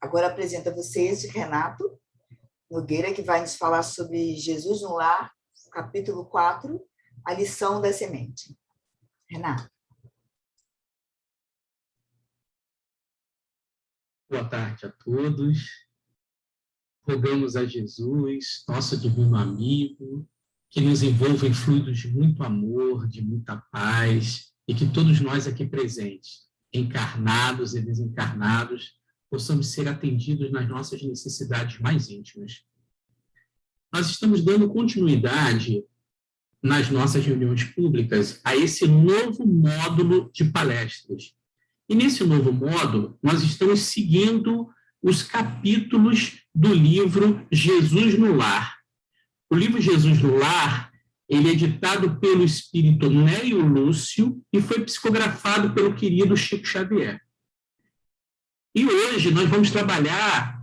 Agora apresento a vocês Renato Nogueira, que vai nos falar sobre Jesus no Lar, capítulo 4, a lição da semente. Renato. Boa tarde a todos. Rogamos a Jesus, nosso divino amigo, que nos envolva em fluidos de muito amor, de muita paz, e que todos nós aqui presentes, encarnados e desencarnados, possamos ser atendidos nas nossas necessidades mais íntimas. Nós estamos dando continuidade nas nossas reuniões públicas a esse novo módulo de palestras. E nesse novo módulo, nós estamos seguindo os capítulos do livro Jesus no Lar. O livro Jesus no Lar, ele é ditado pelo espírito Neio Lúcio e foi psicografado pelo querido Chico Xavier. E hoje nós vamos trabalhar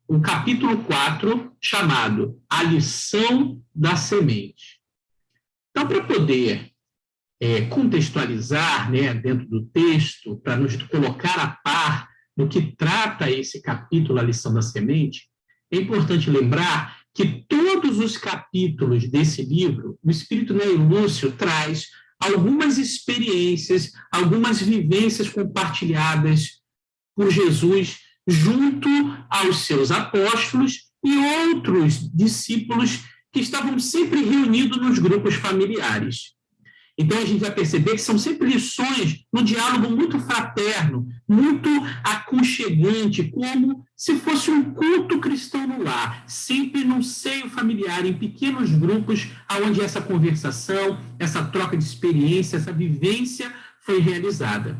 o capítulo 4, chamado A Lição da Semente. Então, para poder contextualizar, né, dentro do texto, para nos colocar a par do que trata esse capítulo, A Lição da Semente, é importante lembrar que todos os capítulos desse livro, o espírito Neio Lúcio traz algumas experiências, algumas vivências compartilhadas por Jesus junto aos seus apóstolos e outros discípulos que estavam sempre reunidos nos grupos familiares. Então, a gente vai perceber que são sempre lições num diálogo muito fraterno, muito aconchegante, como se fosse um culto cristão no lar, sempre num seio familiar, em pequenos grupos, onde essa conversação, essa troca de experiência, essa vivência foi realizada.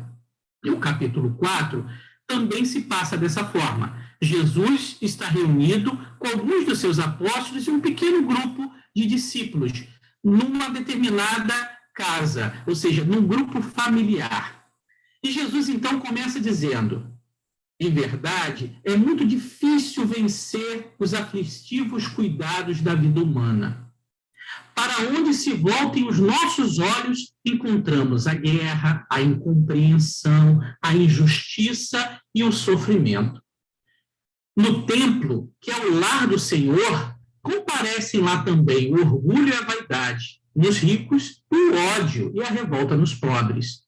E o capítulo 4 também se passa dessa forma. Jesus está reunido com alguns dos seus apóstolos e um pequeno grupo de discípulos, numa determinada casa, ou seja, num grupo familiar. E Jesus, então, começa dizendo: em verdade, é muito difícil vencer os aflitivos cuidados da vida humana. Para onde se voltem os nossos olhos, encontramos a guerra, a incompreensão, a injustiça e o sofrimento. No templo, que é o lar do Senhor, comparecem lá também o orgulho e a vaidade, nos ricos, o ódio e a revolta nos pobres.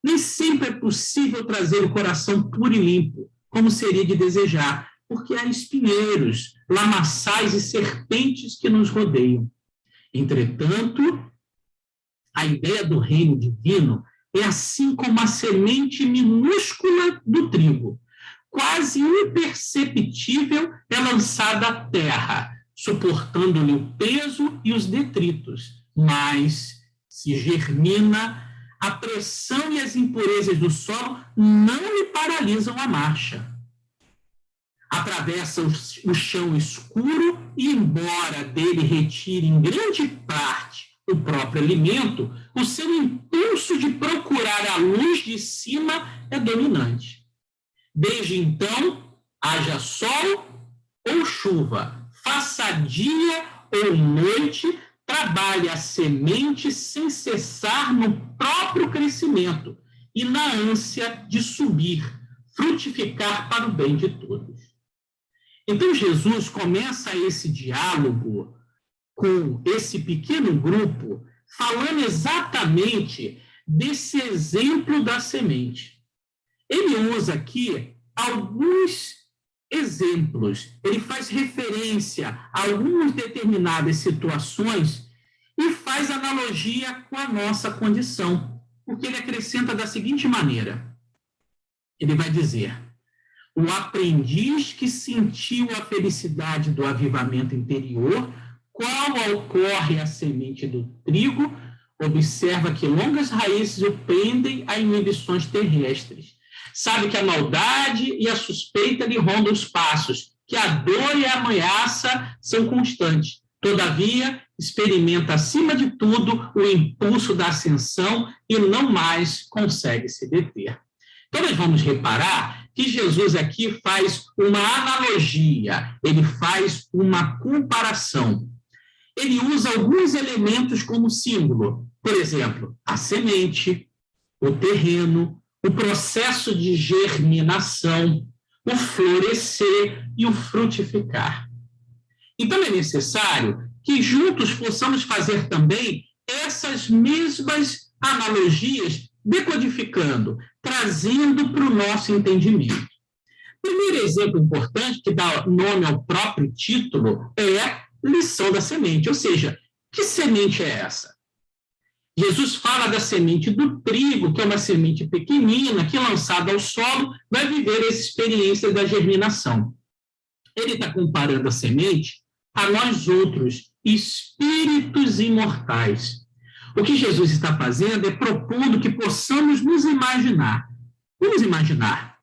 Nem sempre é possível trazer o coração puro e limpo, como seria de desejar, porque há espinheiros, lamaçais e serpentes que nos rodeiam. Entretanto, a ideia do reino divino é assim como a semente minúscula do trigo, quase imperceptível, é lançada à terra, suportando-lhe o peso e os detritos, mas se germina, a pressão e as impurezas do solo não lhe paralisam a marcha. Atravessa o chão escuro e, embora dele retire em grande parte o próprio alimento, o seu impulso de procurar a luz de cima é dominante. Desde então, haja sol ou chuva, faça dia ou noite, trabalhe a semente sem cessar no próprio crescimento e na ânsia de subir, frutificar para o bem de todos. Então, Jesus começa esse diálogo com esse pequeno grupo, falando exatamente desse exemplo da semente. Ele usa aqui alguns exemplos, ele faz referência a algumas determinadas situações e faz analogia com a nossa condição, porque ele acrescenta da seguinte maneira: ele vai dizer: o aprendiz que sentiu a felicidade do avivamento interior, qual ocorre a semente do trigo, observa que longas raízes o prendem a inibições terrestres. Sabe que a maldade e a suspeita lhe rondam os passos, que a dor e a ameaça são constantes. Todavia, experimenta acima de tudo o impulso da ascensão e não mais consegue se deter. Então, nós vamos reparar que Jesus aqui faz uma analogia, ele faz uma comparação. Ele usa alguns elementos como símbolo. Por exemplo, a semente, o terreno, o processo de germinação, o florescer e o frutificar. Então, é necessário que juntos possamos fazer também essas mesmas analogias, decodificando, trazendo para o nosso entendimento. Primeiro exemplo importante, que dá nome ao próprio título, é lição da semente, ou seja, que semente é essa? Jesus fala da semente do trigo, que é uma semente pequenina, que lançada ao solo vai viver essa experiência da germinação. Ele está comparando a semente a nós outros, espíritos imortais. O que Jesus está fazendo é propondo que possamos nos imaginar. Vamos imaginar.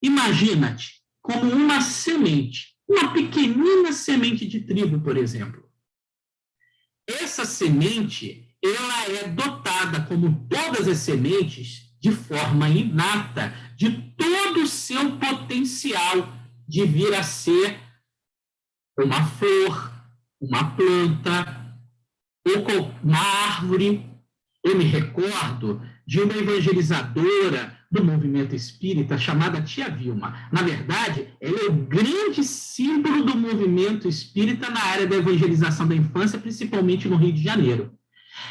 Imagina-te como uma semente, uma pequenina semente de trigo, por exemplo. Essa semente, ela é dotada, como todas as sementes, de forma inata, de todo o seu potencial de vir a ser uma flor, uma planta, ou uma árvore. Eu me recordo de uma evangelizadora do movimento espírita chamada Tia Vilma. Na verdade, ela é o grande símbolo do movimento espírita na área da evangelização da infância, principalmente no Rio de Janeiro.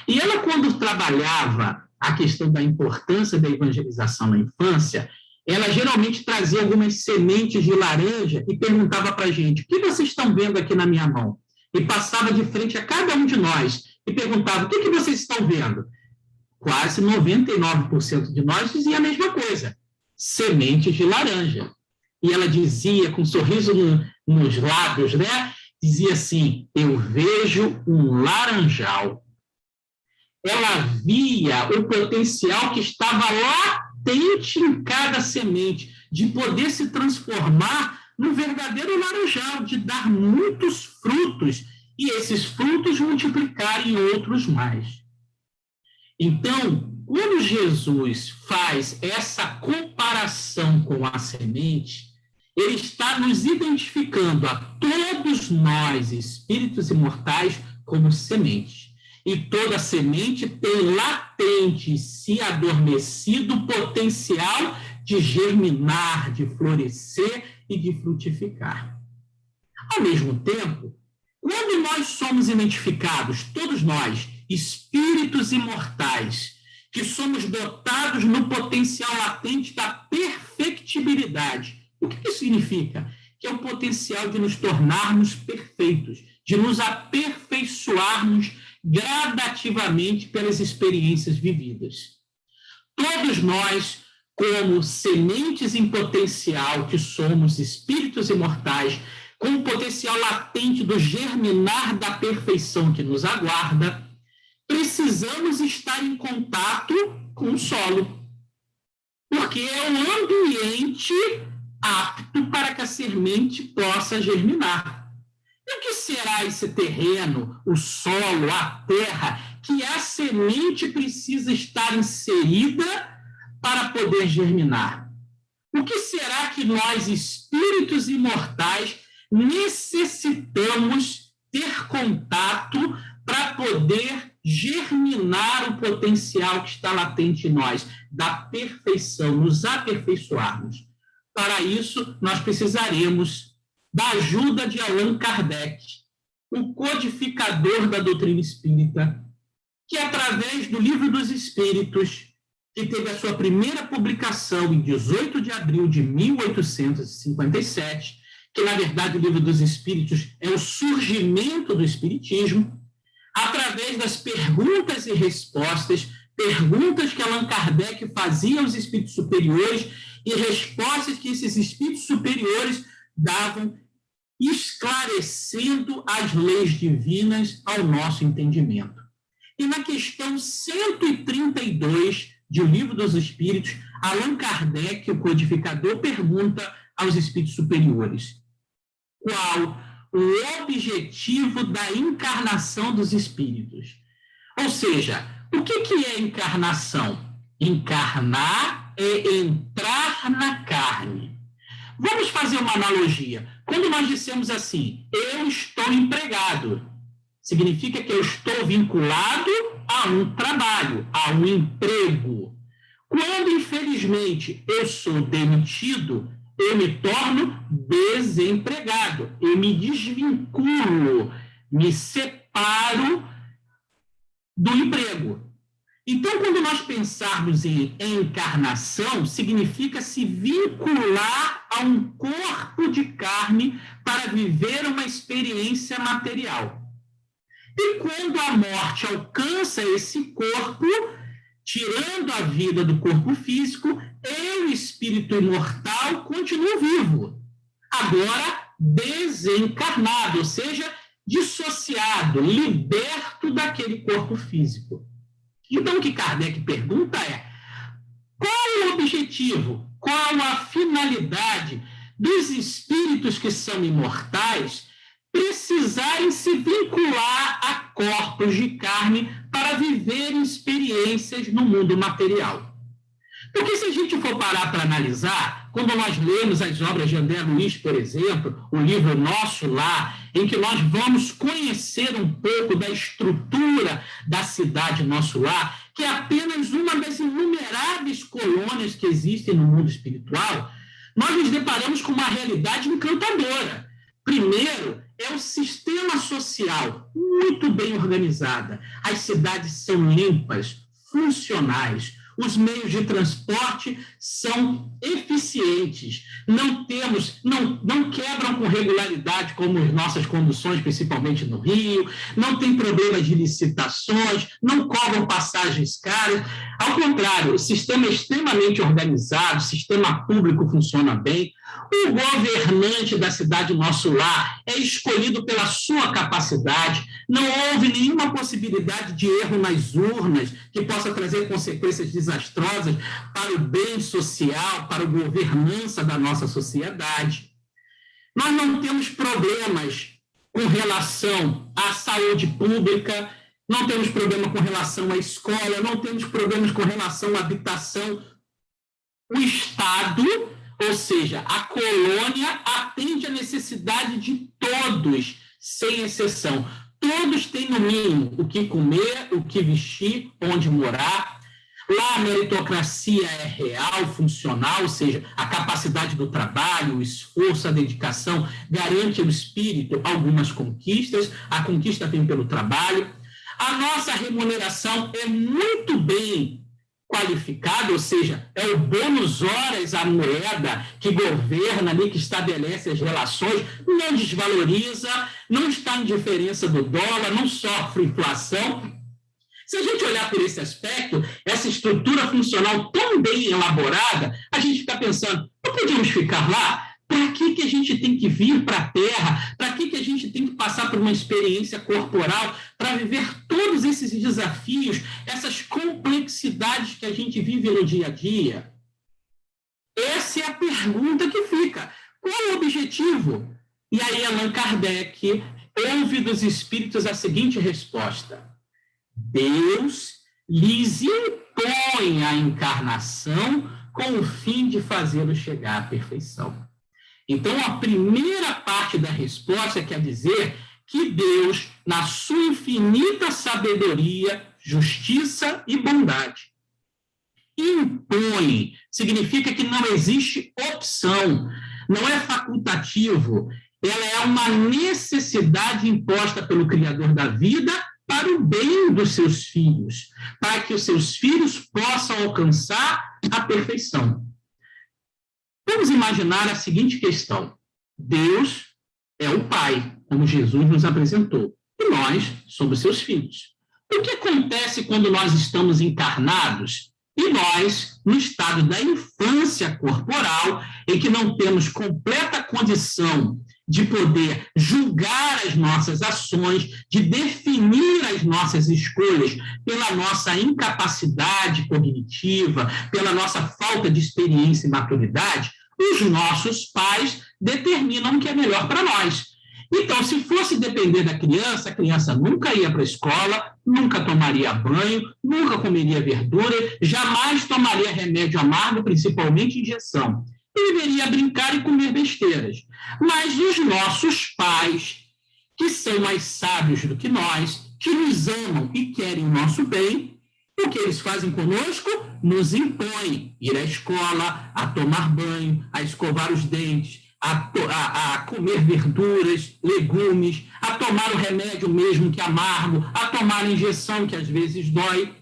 E ela, quando trabalhava a questão da importância da evangelização na infância, ela geralmente trazia algumas sementes de laranja e perguntava para a gente: o que vocês estão vendo aqui na minha mão? E passava de frente a cada um de nós e perguntava: o que vocês estão vendo? Quase 99% de nós dizia a mesma coisa: sementes de laranja. E ela dizia, com um sorriso nos lábios, né? Dizia assim: eu vejo um laranjal. Ela via o potencial que estava latente em cada semente, de poder se transformar no verdadeiro laranjal, de dar muitos frutos, e esses frutos multiplicarem outros mais. Então, quando Jesus faz essa comparação com a semente, ele está nos identificando a todos nós, espíritos imortais, como sementes. E toda semente tem latente, se adormecido, potencial de germinar, de florescer e de frutificar. Ao mesmo tempo, quando nós somos identificados, todos nós, espíritos imortais, que somos dotados no potencial latente da perfectibilidade, o que isso significa? Que é o potencial de nos tornarmos perfeitos, de nos aperfeiçoarmos gradativamente pelas experiências vividas. Todos nós, como sementes em potencial, que somos espíritos imortais, com o potencial latente do germinar da perfeição que nos aguarda, precisamos estar em contato com o solo, porque é um ambiente apto para que a semente possa germinar. E o que será esse terreno, o solo, a terra, que a semente precisa estar inserida para poder germinar? O que será que nós, espíritos imortais, necessitamos ter contato para poder germinar o potencial que está latente em nós, da perfeição, nos aperfeiçoarmos? Para isso, nós precisaremos da ajuda de Allan Kardec, o codificador da doutrina espírita, que, através do Livro dos Espíritos, que teve a sua primeira publicação em 18 de abril de 1857, que, na verdade, o Livro dos Espíritos é o surgimento do Espiritismo, através das perguntas e respostas, perguntas que Allan Kardec fazia aos espíritos superiores e respostas que esses espíritos superiores davam, esclarecendo as leis divinas ao nosso entendimento. E na questão 132 de O Livro dos Espíritos, Allan Kardec, o codificador, pergunta aos espíritos superiores: qual o objetivo da encarnação dos espíritos? Ou seja, o que é encarnação? Encarnar é entrar na carne. Vamos fazer uma analogia. Quando nós dissemos assim: eu estou empregado, significa que eu estou vinculado a um trabalho, a um emprego. Quando, infelizmente, eu sou demitido, eu me torno desempregado, eu me desvinculo, me separo do emprego. Então, quando nós pensarmos em encarnação, significa se vincular a um corpo de carne para viver uma experiência material. E quando a morte alcança esse corpo, tirando a vida do corpo físico, eu, espírito imortal, continuo vivo. Agora, desencarnado, ou seja, dissociado, liberto daquele corpo físico. Então, o que Kardec pergunta é: qual o objetivo, qual a finalidade dos espíritos que são imortais precisarem se vincular a corpos de carne para viverem experiências no mundo material? Porque se a gente for parar para analisar, quando nós lemos as obras de André Luiz, por exemplo, o livro Nosso Lar, em que nós vamos conhecer um pouco da estrutura da cidade Nosso Lar, que é apenas uma das inumeráveis colônias que existem no mundo espiritual, nós nos deparamos com uma realidade encantadora. Primeiro, é o sistema social muito bem organizada. As cidades são limpas, funcionais. Os meios de transporte são eficientes, não quebram com regularidade como as nossas conduções, principalmente no Rio, não tem problemas de licitações, não cobram passagens caras. Ao contrário, o sistema é extremamente organizado, o sistema público funciona bem, o governante da cidade Nosso Lar é escolhido pela sua capacidade, não houve nenhuma possibilidade de erro nas urnas que possa trazer consequências desastrosas para o bem social, para a governança da nossa sociedade. Nós não temos problemas com relação à saúde pública, não temos problema com relação à escola, não temos problemas com relação à habitação. O Estado, ou seja, a colônia, atende à necessidade de todos, sem exceção. Todos têm, no mínimo, o que comer, o que vestir, onde morar. Lá a meritocracia é real, funcional, ou seja, a capacidade do trabalho, o esforço, a dedicação garante ao espírito algumas conquistas. A conquista vem pelo trabalho. A nossa remuneração é muito bem qualificada, ou seja, é o bônus horas, a moeda que governa ali, que estabelece as relações, não desvaloriza, não está em diferença do dólar, não sofre inflação. Se a gente olhar por esse aspecto, essa estrutura funcional tão bem elaborada, a gente fica pensando, não podíamos ficar lá? Para que a gente tem que vir para a Terra? Para que a gente tem que passar por uma experiência corporal para viver todos esses desafios, essas complexidades que a gente vive no dia a dia? Essa é a pergunta que fica. Qual é o objetivo? E aí Allan Kardec ouve dos espíritos a seguinte resposta: Deus lhes impõe a encarnação com o fim de fazê-los chegar à perfeição. Então, a primeira parte da resposta quer dizer que Deus, na sua infinita sabedoria, justiça e bondade, impõe, significa que não existe opção, não é facultativo, ela é uma necessidade imposta pelo Criador da vida para o bem dos seus filhos, para que os seus filhos possam alcançar a perfeição. Vamos imaginar a seguinte questão: Deus é o Pai, como Jesus nos apresentou, e nós somos seus filhos. O que acontece quando nós estamos encarnados e nós, no estado da infância corporal, em que não temos completa condição de poder julgar as nossas ações, de definir as nossas escolhas pela nossa incapacidade cognitiva, pela nossa falta de experiência e maturidade, os nossos pais determinam o que é melhor para nós. Então, se fosse depender da criança, a criança nunca ia para a escola, nunca tomaria banho, nunca comeria verdura, jamais tomaria remédio amargo, principalmente injeção. E deveria brincar e comer besteiras. Mas os nossos pais, que são mais sábios do que nós, que nos amam e querem o nosso bem, O que eles fazem conosco? Nos impõem ir à escola, a tomar banho, a escovar os dentes, a comer verduras, legumes, a tomar o remédio mesmo que é amargo, a tomar a injeção que às vezes dói,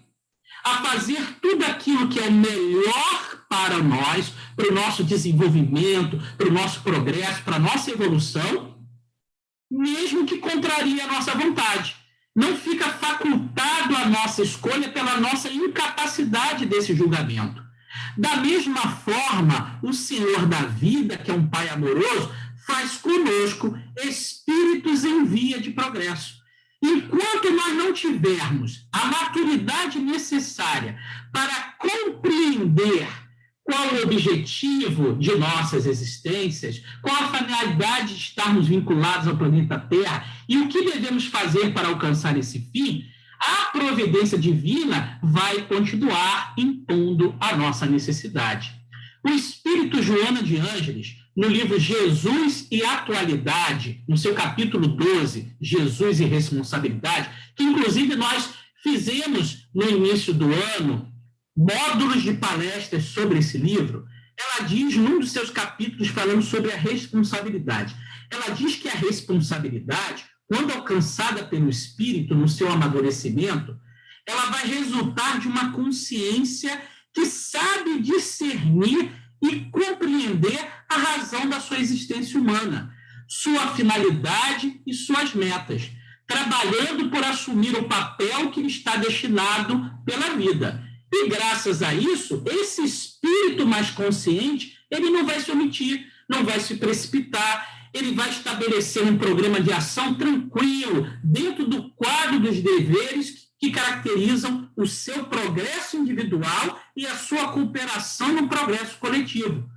a fazer tudo aquilo que é o melhor para nós, para o nosso desenvolvimento, para o nosso progresso, para a nossa evolução, mesmo que contraria a nossa vontade. Não fica facultado a nossa escolha pela nossa incapacidade desse julgamento. Da mesma forma, o Senhor da vida, que é um Pai amoroso, faz conosco espíritos em via de progresso. Enquanto nós não tivermos a maturidade necessária para compreender qual o objetivo de nossas existências, qual a finalidade de estarmos vinculados ao planeta Terra e o que devemos fazer para alcançar esse fim, a providência divina vai continuar impondo a nossa necessidade. O Espírito Joana de Ângeles, no livro Jesus e Atualidade, no seu capítulo 12, Jesus e Responsabilidade, que inclusive nós fizemos no início do ano, módulos de palestras sobre esse livro, ela diz, num dos seus capítulos, falando sobre a responsabilidade, ela diz que a responsabilidade, quando alcançada pelo Espírito no seu amadurecimento, ela vai resultar de uma consciência que sabe discernir e compreender a razão da sua existência humana, sua finalidade e suas metas, trabalhando por assumir o papel que lhe está destinado pela vida. E, graças a isso, esse espírito mais consciente, ele não vai se omitir, não vai se precipitar, ele vai estabelecer um programa de ação tranquilo, dentro do quadro dos deveres que caracterizam o seu progresso individual e a sua cooperação no progresso coletivo,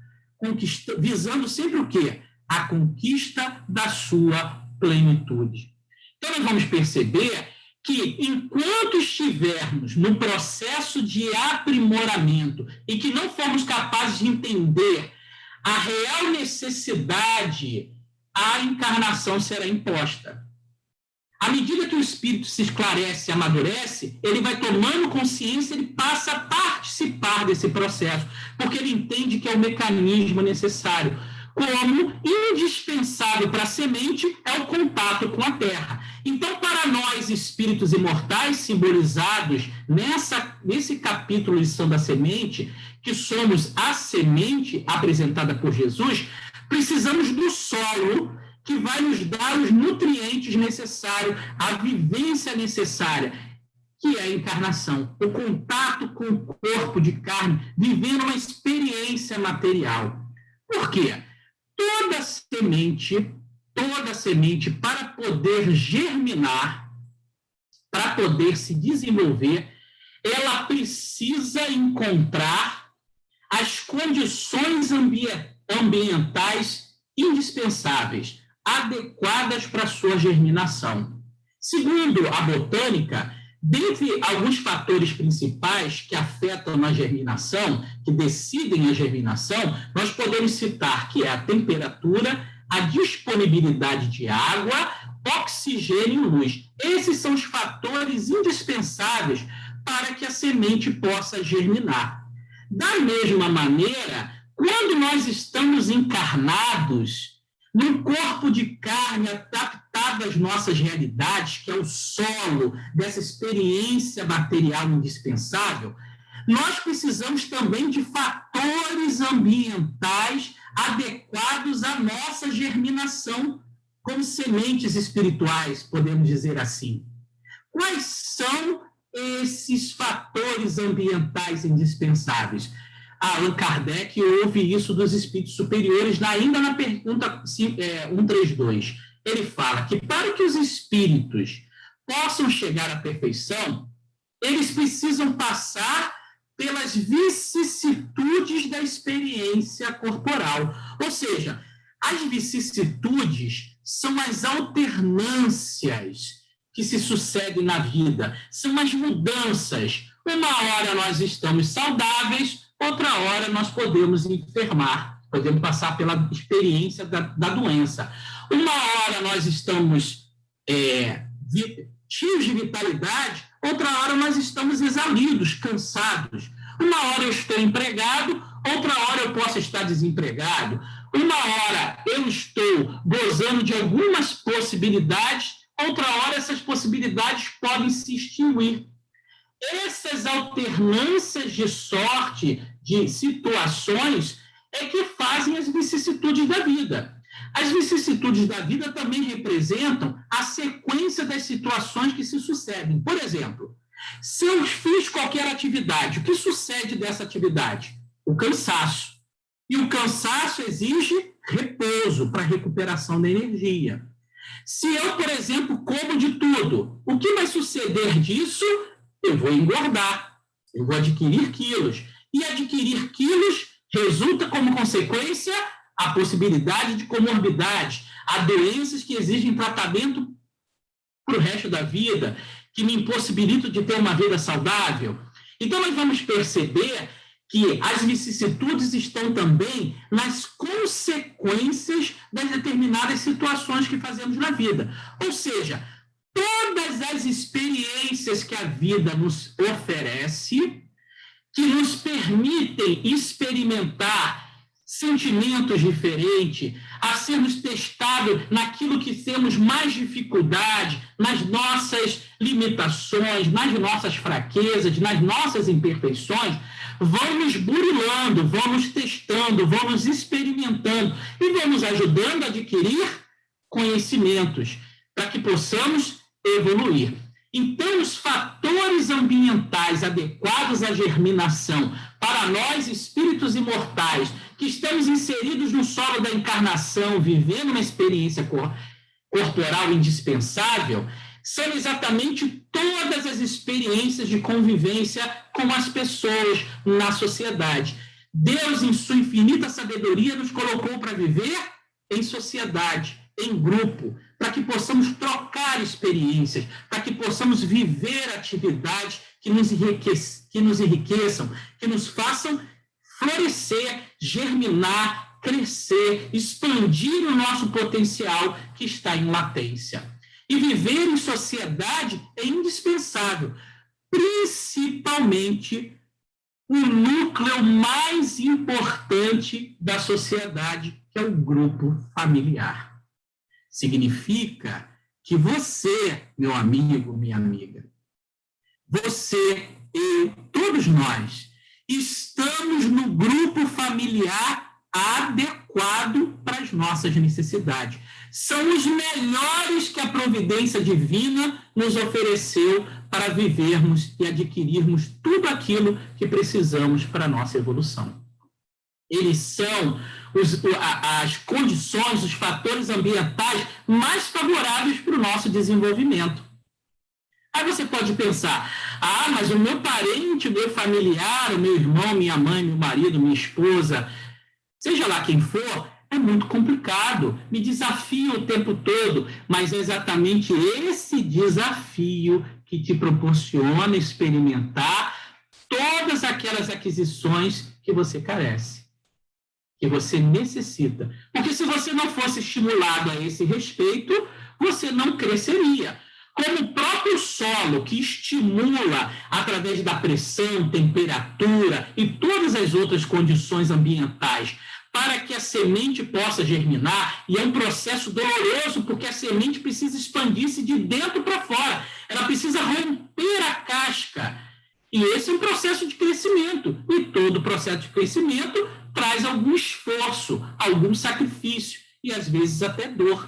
visando sempre o quê? A conquista da sua plenitude. Então, nós vamos perceber que, enquanto estivermos no processo de aprimoramento e que não formos capazes de entender a real necessidade, a encarnação será imposta. À medida que o espírito se esclarece e amadurece, ele vai tomando consciência, ele passa a participar desse processo, porque ele entende que é o mecanismo necessário. Como indispensável para a semente é o contato com a terra. Então, para nós, espíritos imortais, simbolizados nesse capítulo Lição da Semente, que somos a semente apresentada por Jesus, precisamos do solo que vai nos dar os nutrientes necessários, a vivência necessária, que é a encarnação, o contato com o corpo de carne, vivendo uma experiência material. Por quê? Toda semente, para poder germinar, para poder se desenvolver, ela precisa encontrar as condições ambientais indispensáveis, adequadas para a sua germinação. Segundo a botânica, dentre alguns fatores principais que afetam na germinação, que decidem a germinação, nós podemos citar que é a temperatura, a disponibilidade de água, oxigênio e luz. Esses são os fatores indispensáveis para que a semente possa germinar. Da mesma maneira, quando nós estamos encarnados num corpo de carne adaptado às nossas realidades, que é o solo dessa experiência material indispensável, nós precisamos também de fatores ambientais adequados à nossa germinação, como sementes espirituais, podemos dizer assim. Quais são esses fatores ambientais indispensáveis? Allan Kardec ouve isso dos espíritos superiores, ainda na pergunta 132. Ele fala que para que os espíritos possam chegar à perfeição, eles precisam passar pelas vicissitudes da experiência corporal. Ou seja, as vicissitudes são as alternâncias que se sucedem na vida, são as mudanças. Uma hora nós estamos saudáveis, outra hora nós podemos enfermar, podemos passar pela experiência da doença. Uma hora nós estamos cheios de vitalidade, outra hora nós estamos exauridos, cansados. Uma hora eu estou empregado, outra hora eu posso estar desempregado. Uma hora eu estou gozando de algumas possibilidades, outra hora essas possibilidades podem se extinguir. Essas alternâncias de sorte, de situações, é que fazem as vicissitudes da vida. As vicissitudes da vida também representam a sequência das situações que se sucedem. Por exemplo, se eu fiz qualquer atividade, o que sucede dessa atividade? O cansaço. E o cansaço exige repouso para recuperação da energia. Se eu, por exemplo, como de tudo, o que vai suceder disso? Eu vou engordar, eu vou adquirir quilos. E adquirir quilos resulta como consequência a possibilidade de comorbidade, a doenças que exigem tratamento para o resto da vida, que me impossibilitam de ter uma vida saudável. Então, nós vamos perceber que as vicissitudes estão também nas consequências das determinadas situações que fazemos na vida. Ou seja, todas as experiências que a vida nos oferece, que nos permitem experimentar sentimentos diferentes, a sermos testados naquilo que temos mais dificuldade, nas nossas limitações, nas nossas fraquezas, nas nossas imperfeições, vão nos burilando, vão nos testando, vão nos experimentando e vão nos ajudando a adquirir conhecimentos para que possamos evoluir. Então, os fatores ambientais adequados à germinação para nós, espíritos imortais, que estamos inseridos no solo da encarnação, vivendo uma experiência corporal indispensável, são exatamente todas as experiências de convivência com as pessoas na sociedade. Deus, em sua infinita sabedoria, nos colocou para viver em sociedade, em grupo, para que possamos trocar experiências, para que possamos viver atividades que nos enriqueçam, que nos façam florescer, germinar, crescer, expandir o nosso potencial que está em latência. E viver em sociedade é indispensável, principalmente o núcleo mais importante da sociedade, que é o grupo familiar. Significa que você, meu amigo, minha amiga, você, eu, todos nós, estamos no grupo familiar adequado para as nossas necessidades. São os melhores que a providência divina nos ofereceu para vivermos e adquirirmos tudo aquilo que precisamos para a nossa evolução. Eles são as condições, os fatores ambientais mais favoráveis para o nosso desenvolvimento. Aí você pode pensar, mas o meu parente, o meu familiar, o meu irmão, minha mãe, meu marido, minha esposa, seja lá quem for, é muito complicado, me desafia o tempo todo, mas é exatamente esse desafio que te proporciona experimentar todas aquelas aquisições que você carece, que você necessita. Porque se você não fosse estimulado a esse respeito, você não cresceria. Como o próprio solo que estimula através da pressão, temperatura e todas as outras condições ambientais para que a semente possa germinar, e é um processo doloroso, porque a semente precisa expandir-se de dentro para fora, ela precisa romper a casca, e esse é um processo de crescimento, e todo processo de crescimento traz algum esforço, algum sacrifício, e às vezes até dor,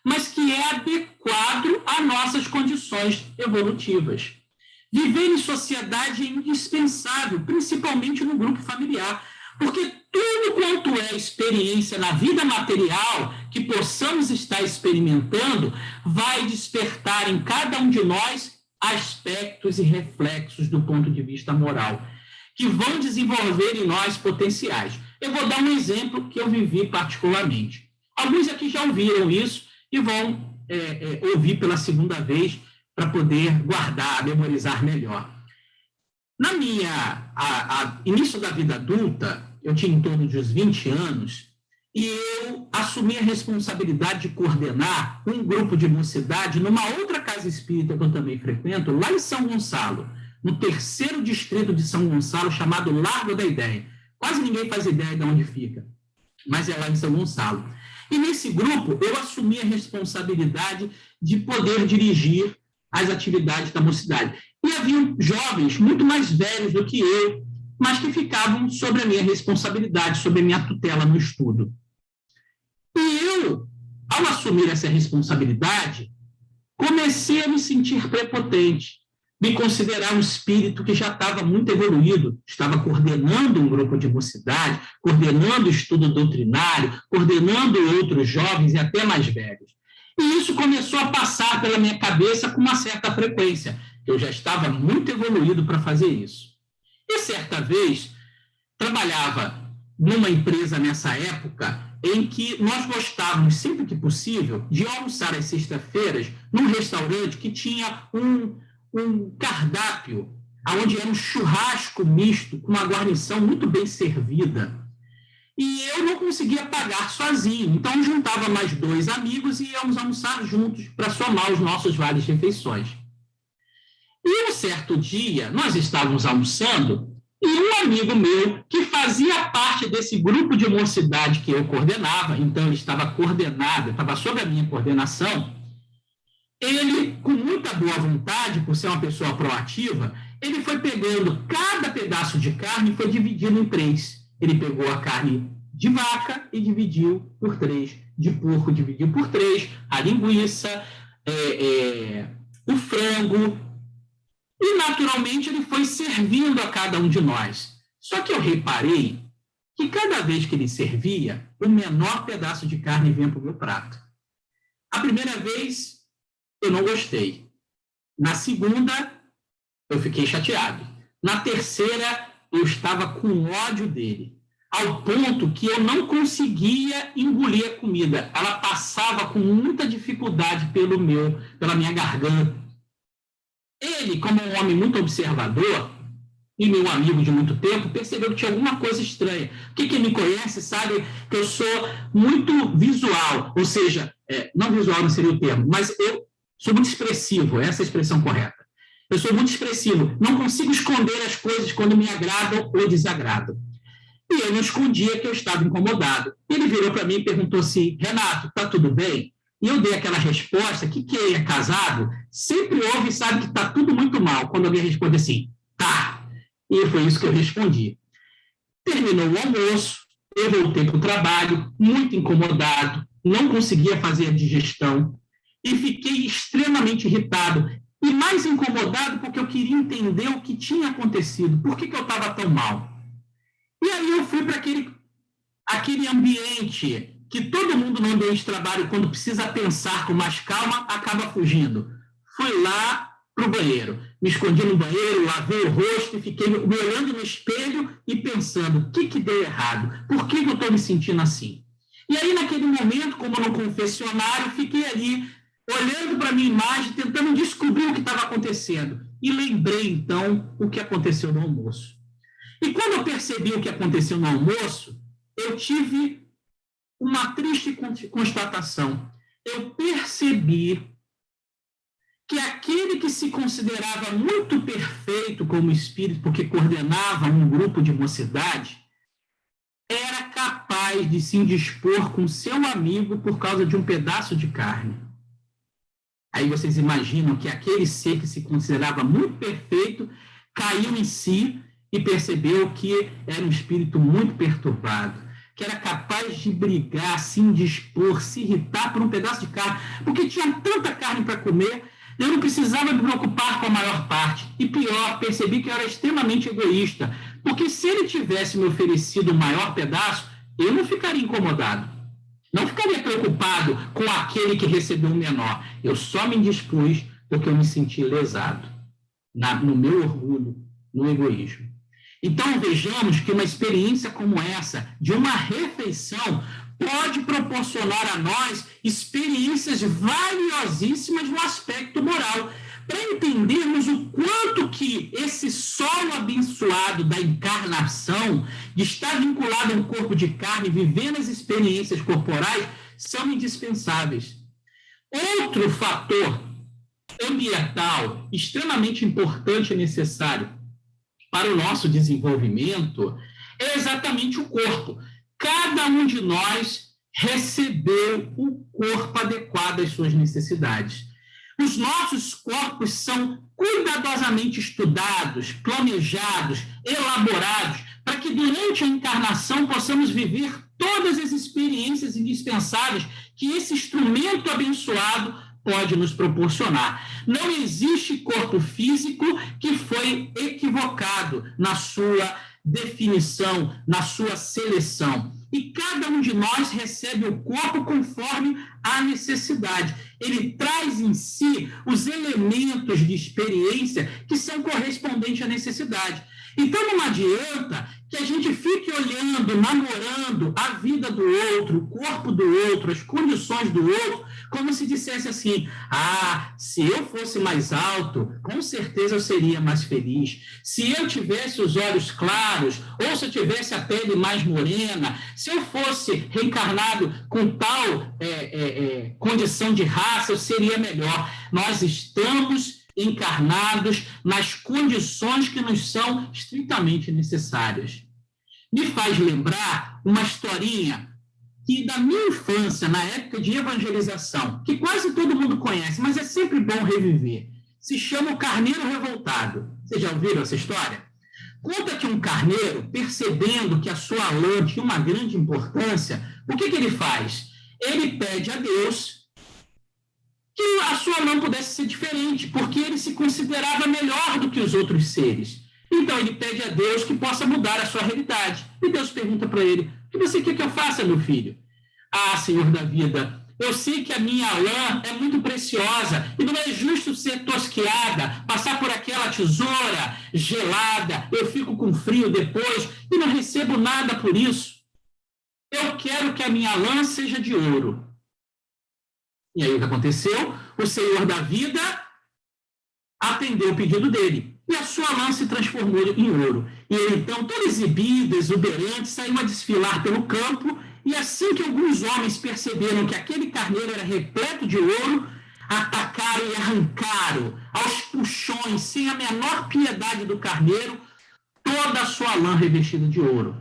mas que é adequado às nossas condições evolutivas. Viver em sociedade é indispensável, principalmente no grupo familiar, porque tudo quanto é experiência na vida material que possamos estar experimentando vai despertar em cada um de nós aspectos e reflexos do ponto de vista moral, que vão desenvolver em nós potenciais. Eu vou dar um exemplo que eu vivi particularmente. Alguns aqui já ouviram isso e vão ouvir pela segunda vez para poder guardar, memorizar melhor. Na minha início da vida adulta, eu tinha em torno de uns 20 anos, e eu assumi a responsabilidade de coordenar um grupo de mocidade numa outra casa espírita que eu também frequento, lá em São Gonçalo, no 3º distrito de São Gonçalo, chamado Largo da Ideia. Quase ninguém faz ideia de onde fica, mas é lá em São Gonçalo. E nesse grupo, eu assumi a responsabilidade de poder dirigir as atividades da mocidade. E haviam jovens muito mais velhos do que eu, mas que ficavam sobre a minha responsabilidade, sobre a minha tutela no estudo. E eu, ao assumir essa responsabilidade, comecei a me sentir prepotente, me considerar um espírito que já estava muito evoluído, estava coordenando um grupo de mocidade, coordenando o estudo doutrinário, coordenando outros jovens e até mais velhos. E isso começou a passar pela minha cabeça com uma certa frequência. Eu já estava muito evoluído para fazer isso. E certa vez, trabalhava numa empresa nessa época em que nós gostávamos, sempre que possível, de almoçar às sextas-feiras num restaurante que tinha um cardápio, onde era um churrasco misto, com uma guarnição muito bem servida. E eu não conseguia pagar sozinho, então juntava mais 2 amigos e íamos almoçar juntos para somar os nossos vales refeições. E um certo dia, nós estávamos almoçando e um amigo meu, que fazia parte desse grupo de mocidade que eu coordenava, então ele estava coordenado, estava sob a minha coordenação, ele, com muita boa vontade, por ser uma pessoa proativa, ele foi pegando cada pedaço de carne e foi dividindo em 3. Ele pegou a carne de vaca e dividiu por 3, de porco dividiu por 3, a linguiça, o frango, e naturalmente ele foi servindo a cada um de nós. Só que eu reparei que cada vez que ele servia, o menor pedaço de carne vinha para o meu prato. A primeira vez, eu não gostei. Na segunda, eu fiquei chateado. Na terceira, eu estava com ódio dele, ao ponto que eu não conseguia engolir a comida. Ela passava com muita dificuldade pela minha garganta. Ele, como um homem muito observador, e meu amigo de muito tempo, percebeu que tinha alguma coisa estranha. Quem me conhece sabe que eu sou muito visual, ou seja, não visual não seria o termo, mas eu sou muito expressivo, essa é a expressão correta. Eu sou muito expressivo, não consigo esconder as coisas quando me agradam ou desagradam. E eu não escondia que eu estava incomodado. Ele virou para mim e perguntou assim: Renato, está tudo bem? E eu dei aquela resposta que quem é casado sempre ouve e sabe que está tudo muito mal. Quando alguém responde assim, tá. E foi isso que eu respondi. Terminou o almoço, eu voltei para o trabalho, muito incomodado, não conseguia fazer a digestão e fiquei extremamente irritado e mais incomodado porque eu queria entender o que tinha acontecido, por que eu estava tão mal. E aí eu fui para aquele ambiente que todo mundo no ambiente de trabalho, quando precisa pensar com mais calma, acaba fugindo. Fui lá para o banheiro, me escondi no banheiro, lavei o rosto e fiquei me olhando no espelho e pensando, o que deu errado? Por que eu estou me sentindo assim? E aí, naquele momento, como no confessionário, fiquei ali, olhando para a minha imagem, tentando descobrir o que estava acontecendo. E lembrei, então, o que aconteceu no almoço. E quando eu percebi o que aconteceu no almoço, eu tive uma triste constatação. Eu percebi que aquele que se considerava muito perfeito como espírito, porque coordenava um grupo de mocidade, era capaz de se indispor com seu amigo por causa de um pedaço de carne. Aí vocês imaginam que aquele ser que se considerava muito perfeito caiu em si e percebeu que era um espírito muito perturbado, que era capaz de brigar, se indispor, se irritar por um pedaço de carne, porque tinha tanta carne para comer, eu não precisava me preocupar com a maior parte. E pior, percebi que eu era extremamente egoísta, porque se ele tivesse me oferecido o maior pedaço, eu não ficaria incomodado. Não ficaria preocupado com aquele que recebeu o menor. Eu só me indispus porque eu me senti lesado no meu orgulho, no egoísmo. Então, vejamos que uma experiência como essa, de uma refeição, pode proporcionar a nós experiências valiosíssimas no aspecto moral. para entendermos o quanto que esse solo abençoado da encarnação, de estar vinculado a um corpo de carne, vivendo as experiências corporais, são indispensáveis. Outro fator ambiental extremamente importante e necessário para o nosso desenvolvimento é exatamente o corpo. Cada um de nós recebeu o corpo adequado às suas necessidades. Os nossos corpos são cuidadosamente estudados, planejados, elaborados, para que durante a encarnação possamos viver todas as experiências indispensáveis que esse instrumento abençoado pode nos proporcionar. Não existe corpo físico que foi equivocado na sua definição, na sua seleção. E cada um de nós recebe o corpo conforme a necessidade. Ele traz em si os elementos de experiência que são correspondentes à necessidade. Então, não adianta que a gente fique olhando, namorando a vida do outro, o corpo do outro, as condições do outro, como se dissesse assim: se eu fosse mais alto, com certeza eu seria mais feliz. Se eu tivesse os olhos claros, ou se eu tivesse a pele mais morena, se eu fosse reencarnado com tal condição de raça, eu seria melhor. Nós estamos encarnados nas condições que nos são estritamente necessárias. Me faz lembrar uma historinha que da minha infância, na época de evangelização, que quase todo mundo conhece, mas é sempre bom reviver. Se chama o Carneiro Revoltado. Vocês já ouviram essa história? Conta que um carneiro, percebendo que a sua lã tinha uma grande importância, o que ele faz? Ele pede a Deus que a sua lã pudesse ser diferente, porque ele se considerava melhor do que os outros seres. Então, ele pede a Deus que possa mudar a sua realidade. E Deus pergunta para ele: o que você quer que eu faça, meu filho? Senhor da vida, eu sei que a minha lã é muito preciosa e não é justo ser tosqueada, passar por aquela tesoura gelada, eu fico com frio depois e não recebo nada por isso. Eu quero que a minha lã seja de ouro. E aí o que aconteceu? O Senhor da vida atendeu o pedido dele. E a sua lã se transformou em ouro. E ele, então, todo exibido, exuberante, saiu a desfilar pelo campo. E assim que alguns homens perceberam que aquele carneiro era repleto de ouro, atacaram e arrancaram aos puxões, sem a menor piedade do carneiro, toda a sua lã revestida de ouro.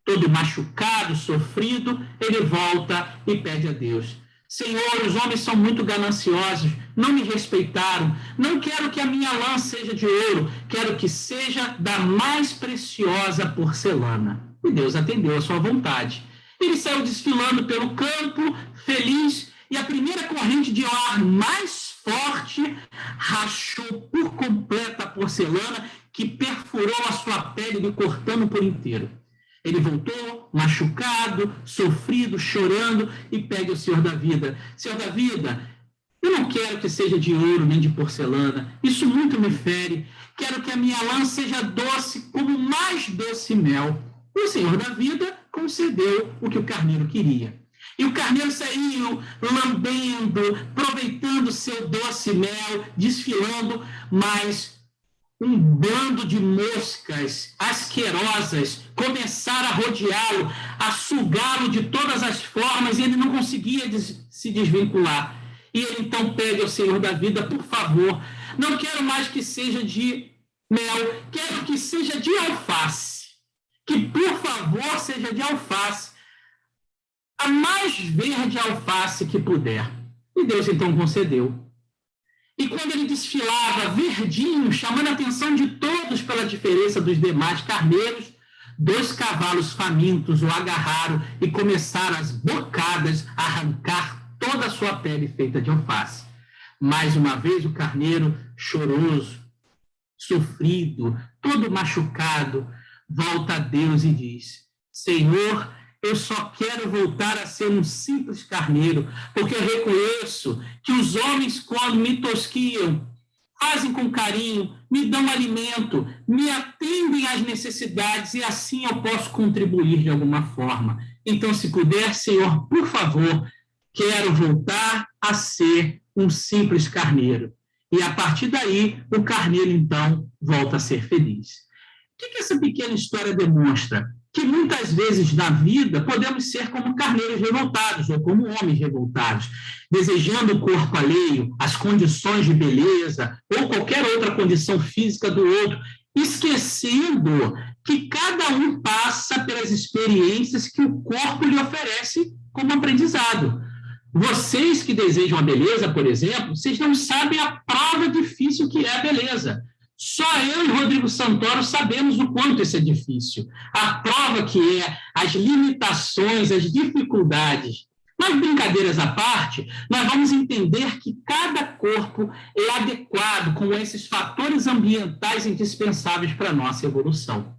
Todo machucado, sofrido, ele volta e pede a Deus: Senhor, os homens são muito gananciosos, não me respeitaram, não quero que a minha lã seja de ouro, quero que seja da mais preciosa porcelana. E Deus atendeu a sua vontade. Ele saiu desfilando pelo campo, feliz, e a primeira corrente de ar mais forte rachou por completo a porcelana, que perfurou a sua pele, lhe cortando por inteiro. Ele voltou, machucado, sofrido, chorando, e pede ao Senhor da vida: Senhor da vida, eu não quero que seja de ouro nem de porcelana, isso muito me fere, quero que a minha lã seja doce como mais doce mel. O Senhor da vida concedeu o que o carneiro queria. E o carneiro saiu lambendo, aproveitando seu doce mel, desfilando, mas um bando de moscas asquerosas começaram a rodeá-lo, a sugá-lo de todas as formas, e ele não conseguia se desvincular. E ele então pede ao Senhor da vida: por favor, não quero mais que seja de mel, quero que seja de alface. Que, por favor, seja de alface, a mais verde alface que puder. E Deus então concedeu. E quando ele desfilava verdinho, chamando a atenção de todos pela diferença dos demais carneiros, 2 cavalos famintos o agarraram e começaram as bocadas a arrancar toda a sua pele feita de alface. Mais uma vez o carneiro, choroso, sofrido, todo machucado, volta a Deus e diz: Senhor, eu só quero voltar a ser um simples carneiro, porque eu reconheço que os homens, quando me tosquiam, fazem com carinho, me dão alimento, me atendem às necessidades, e assim eu posso contribuir de alguma forma. Então, se puder, Senhor, por favor, quero voltar a ser um simples carneiro. E, a partir daí, o carneiro, então, volta a ser feliz. O que essa pequena história demonstra? Que muitas vezes na vida podemos ser como carneiros revoltados ou como homens revoltados, desejando o corpo alheio, as condições de beleza ou qualquer outra condição física do outro, esquecendo que cada um passa pelas experiências que o corpo lhe oferece como aprendizado. Vocês que desejam a beleza, por exemplo, vocês não sabem a prova difícil que é a beleza. Só eu e Rodrigo Santoro sabemos o quanto isso é difícil. A prova que é, as limitações, as dificuldades. Mas, brincadeiras à parte, nós vamos entender que cada corpo é adequado com esses fatores ambientais indispensáveis para a nossa evolução.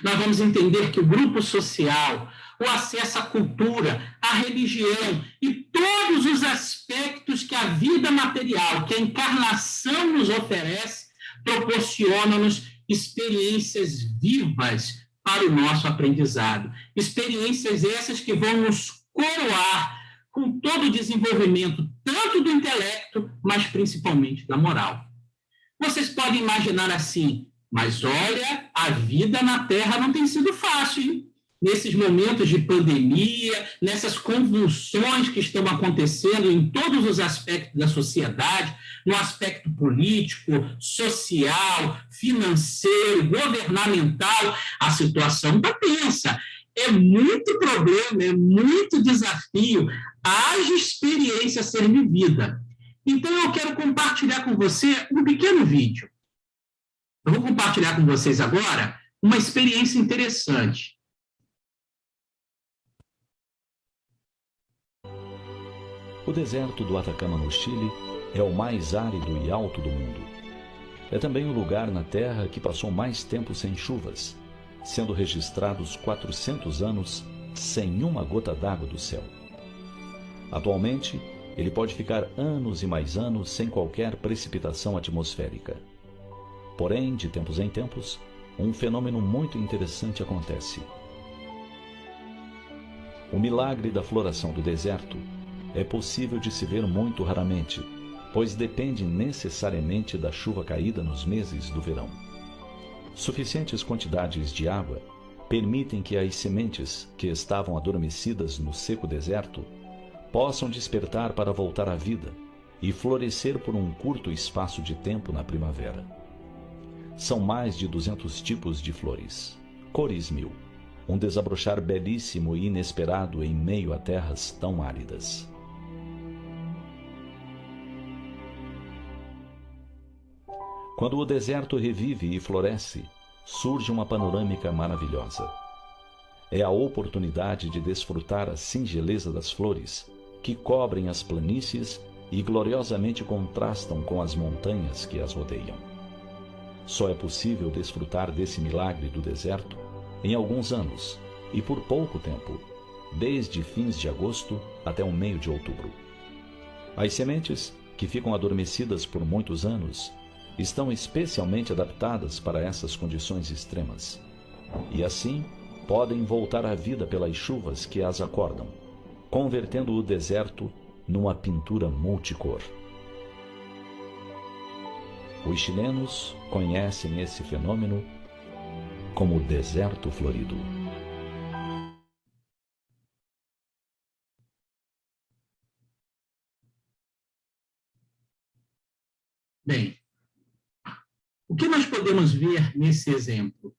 Nós vamos entender que o grupo social, o acesso à cultura, à religião e todos os aspectos que a vida material, que a encarnação nos oferece, proporcionam-nos experiências vivas para o nosso aprendizado. Experiências essas que vão nos coroar com todo o desenvolvimento, tanto do intelecto, mas principalmente da moral. Vocês podem imaginar assim, mas olha, a vida na Terra não tem sido fácil, hein? Nesses momentos de pandemia, nessas convulsões que estão acontecendo em todos os aspectos da sociedade, no aspecto político, social, financeiro, governamental, a situação está tensa. É muito problema, é muito desafio, haja experiência a ser vivida. Então, eu quero compartilhar com você um pequeno vídeo. Eu vou compartilhar com vocês agora uma experiência interessante. O deserto do Atacama, no Chile, é o mais árido e alto do mundo. É também o lugar na Terra que passou mais tempo sem chuvas, sendo registrados 400 anos sem uma gota d'água do céu. Atualmente, ele pode ficar anos e mais anos sem qualquer precipitação atmosférica. Porém, de tempos em tempos, um fenômeno muito interessante acontece. O milagre da floração do deserto é possível de se ver muito raramente, pois depende necessariamente da chuva caída nos meses do verão. Suficientes quantidades de água permitem que as sementes que estavam adormecidas no seco deserto possam despertar para voltar à vida e florescer por um curto espaço de tempo na primavera. São mais de 200 tipos de flores, cores 1000, um desabrochar belíssimo e inesperado em meio a terras tão áridas. Quando o deserto revive e floresce, surge uma panorâmica maravilhosa. É a oportunidade de desfrutar a singeleza das flores, que cobrem as planícies e gloriosamente contrastam com as montanhas que as rodeiam. Só é possível desfrutar desse milagre do deserto em alguns anos e por pouco tempo, desde fins de agosto até o meio de outubro. As sementes, que ficam adormecidas por muitos anos, estão especialmente adaptadas para essas condições extremas, e assim podem voltar à vida pelas chuvas que as acordam, convertendo o deserto numa pintura multicor. Os chilenos conhecem esse fenômeno como deserto florido. Bem, o que nós podemos ver nesse exemplo?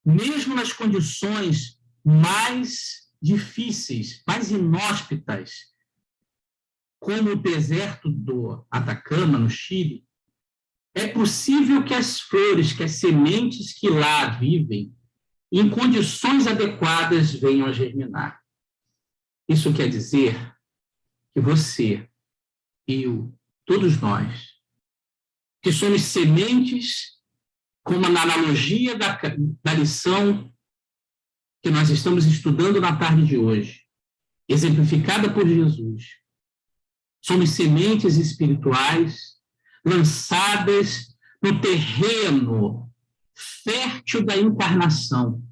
Mesmo nas condições mais difíceis, mais inóspitas, como o deserto do Atacama, no Chile, é possível que as flores, que as sementes que lá vivem, em condições adequadas, venham a germinar. Isso quer dizer que você, eu, todos nós, que somos sementes, como na analogia da lição que nós estamos estudando na tarde de hoje, exemplificada por Jesus. Somos sementes espirituais lançadas no terreno fértil da encarnação,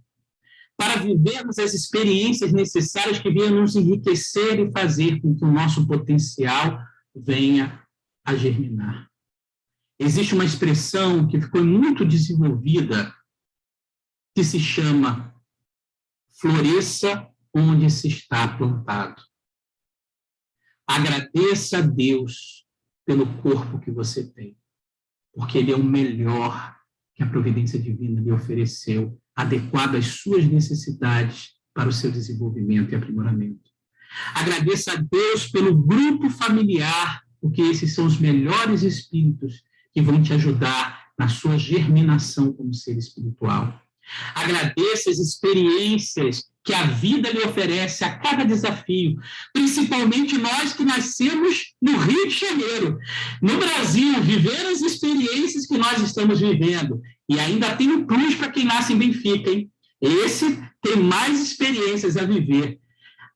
para vivermos as experiências necessárias que venham nos enriquecer e fazer com que o nosso potencial venha a germinar. Existe uma expressão que ficou muito desenvolvida que se chama floresça onde se está plantado. Agradeça a Deus pelo corpo que você tem, porque ele é o melhor que a providência divina lhe ofereceu, adequado às suas necessidades para o seu desenvolvimento e aprimoramento. Agradeça a Deus pelo grupo familiar, porque esses são os melhores espíritos que vão te ajudar na sua germinação como ser espiritual. Agradeça as experiências que a vida lhe oferece a cada desafio, principalmente nós que nascemos no Rio de Janeiro, no Brasil, viver as experiências que nós estamos vivendo. E ainda tem um plus para quem nasce em Benfica, hein? Esse tem mais experiências a viver.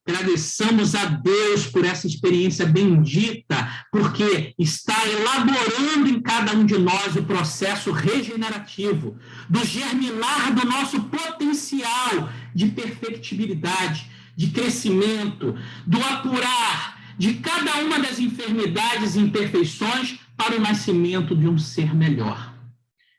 Agradeçamos a Deus por essa experiência bendita, porque está elaborando em cada um de nós o processo regenerativo, do germinar do nosso potencial de perfectibilidade, de crescimento, do apurar de cada uma das enfermidades e imperfeições para o nascimento de um ser melhor.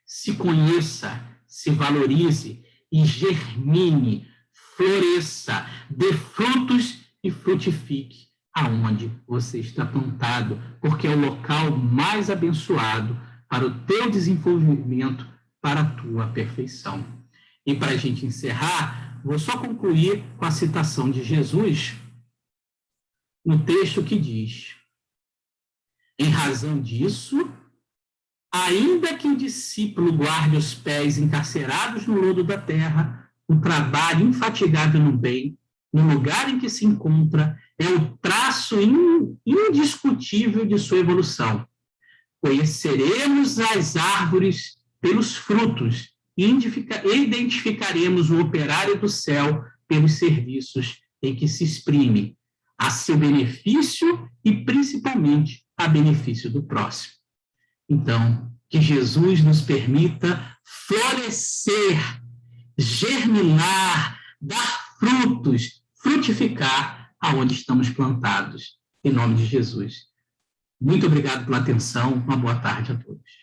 Se conheça, se valorize e germine, floresça, dê frutos e frutifique aonde você está plantado, porque é o local mais abençoado para o teu desenvolvimento, para a tua perfeição. E para a gente encerrar, vou só concluir com a citação de Jesus no texto que diz: em razão disso, ainda que o discípulo guarde os pés encarcerados no lodo da terra, o trabalho infatigável no bem, no lugar em que se encontra, é o traço indiscutível de sua evolução. Conheceremos as árvores pelos frutos e identificaremos o operário do céu pelos serviços em que se exprime, a seu benefício e principalmente a benefício do próximo. Então, que Jesus nos permita florescer, germinar, dar frutos, frutificar aonde estamos plantados, em nome de Jesus. Muito obrigado pela atenção, uma boa tarde a todos.